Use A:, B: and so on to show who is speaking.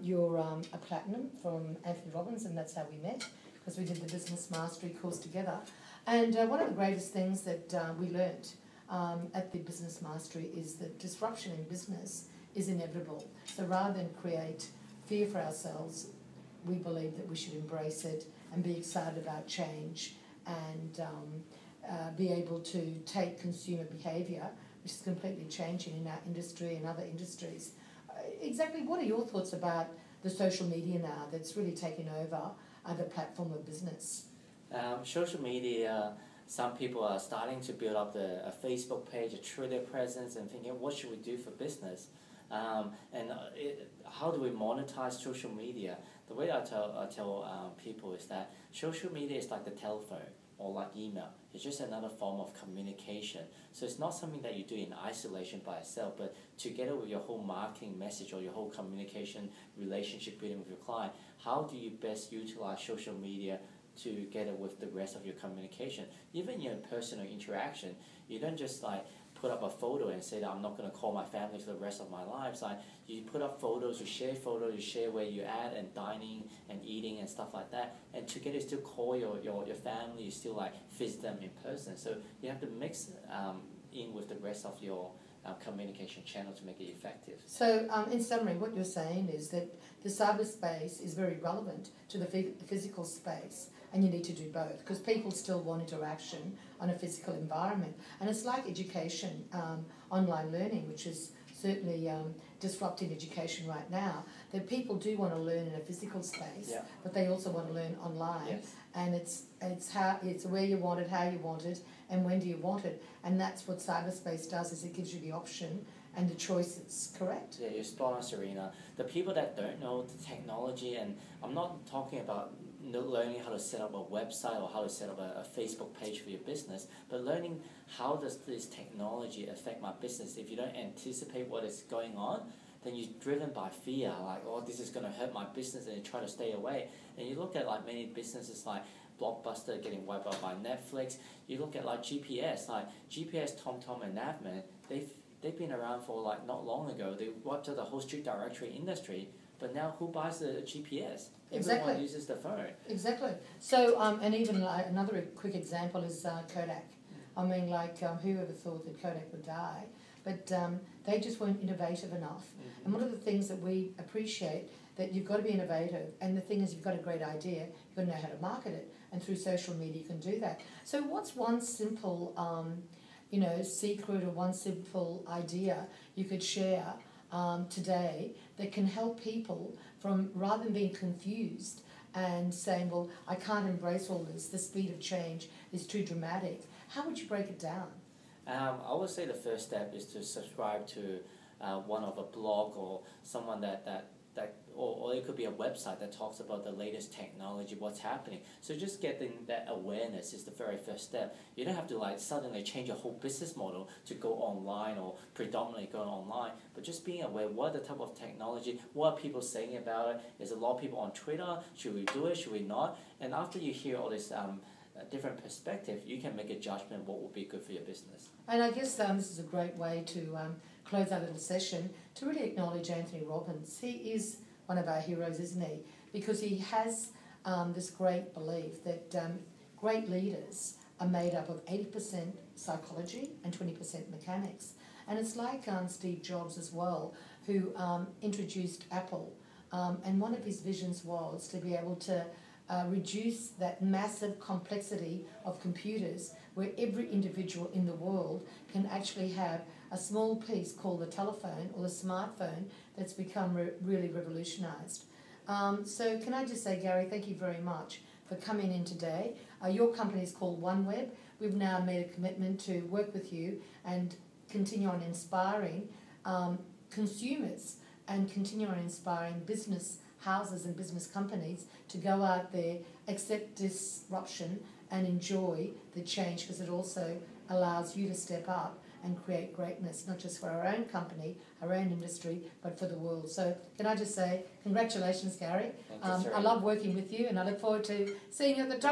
A: you're a platinum from Anthony Robbins, and that's how we met, because we did the Business Mastery course together. And one of the greatest things that we learnt at the Business Mastery is that disruption in business is inevitable. So rather than create fear for ourselves, we believe that we should embrace it and be excited about change and be able to take consumer behaviour, which is completely changing in our industry and other industries. Exactly what are your thoughts about the social media now that's really taken over the platform of business?
B: Social media, some people are starting to build up a Facebook page, a Twitter presence, and thinking, what should we do for business? How do we monetize social media? The way I tell people is that social media is like the telephone or like email. It's just another form of communication. So it's not something that you do in isolation by itself, but together with your whole marketing message or your whole communication relationship building with your client, how do you best utilize social media together with the rest of your communication? Even in your personal interaction, you don't just like put up a photo and say that I'm not going to call my family for the rest of my life. So you put up photos, you share where you're at and dining and eating and stuff like that. And together you still call your family, you still like visit them in person. So you have to mix in with the rest of your communication channel to make it effective.
A: So in summary, what you're saying is that the cyberspace is very relevant to the physical space, and you need to do both, because people still want interaction on a physical environment. And it's like education, online learning, which is certainly disrupting education right now, that people do want to learn in a physical space,
B: yeah,
A: but they also want to learn online.
B: Yes.
A: And it's where you want it, how you want it, and when do you want it. And that's what cyberspace does, is it gives you the option and the choices, correct?
B: Yeah, you're spot on, Sarina. The people that don't know the technology, and I'm not talking about learning how to set up a website or how to set up a Facebook page for your business, but learning how does this technology affect my business. If you don't anticipate what is going on, then you're driven by fear, like, oh, this is going to hurt my business, and you try to stay away. And you look at like many businesses like Blockbuster getting wiped out by Netflix. You look at like GPS, TomTom and Navman, they've been around for like not long ago. They wiped out the whole street directory industry. But now who buys the GPS?
A: Exactly.
B: Everyone uses the phone.
A: Exactly. So, and even like another quick example is Kodak. I mean, like, whoever thought that Kodak would die? But they just weren't innovative enough.
B: Mm-hmm.
A: And one of the things that we appreciate, that you've got to be innovative, and the thing is, you've got a great idea, you've got to know how to market it, and through social media you can do that. So what's one simple, secret or one simple idea you could share today that can help people from, rather than being confused and saying, well, I can't embrace all this, the speed of change is too dramatic. How would you break it down?
B: I would say the first step is to subscribe to one of a blog or someone that or it could be a website that talks about the latest technology, what's happening. So just getting that awareness is the very first step. You don't have to like suddenly change your whole business model to go online or predominantly go online, but just being aware what the type of technology, what are people saying about it. There's a lot of people on Twitter, should we do it, should we not? And after you hear all this different perspective, you can make a judgment what will be good for your business.
A: And I guess this is a great way to close our little session, to really acknowledge Anthony Robbins. He is one of our heroes, isn't he? Because he has this great belief that great leaders are made up of 80% psychology and 20% mechanics. And it's like Steve Jobs as well, who introduced Apple. And one of his visions was to be able to reduce that massive complexity of computers, where every individual in the world can actually have a small piece called the telephone or the smartphone that's become really revolutionised. So can I just say, Gary, thank you very much for coming in today. Your company is called OneWeb. We've now made a commitment to work with you and continue on inspiring consumers and continue on inspiring business houses and business companies to go out there, accept disruption and enjoy the change, because it also allows you to step up and create greatness, not just for our own company, our own industry, but for the world. So can I just say, congratulations, Gary.
B: Thank you,
A: I love working with you, and I look forward to seeing you at the top.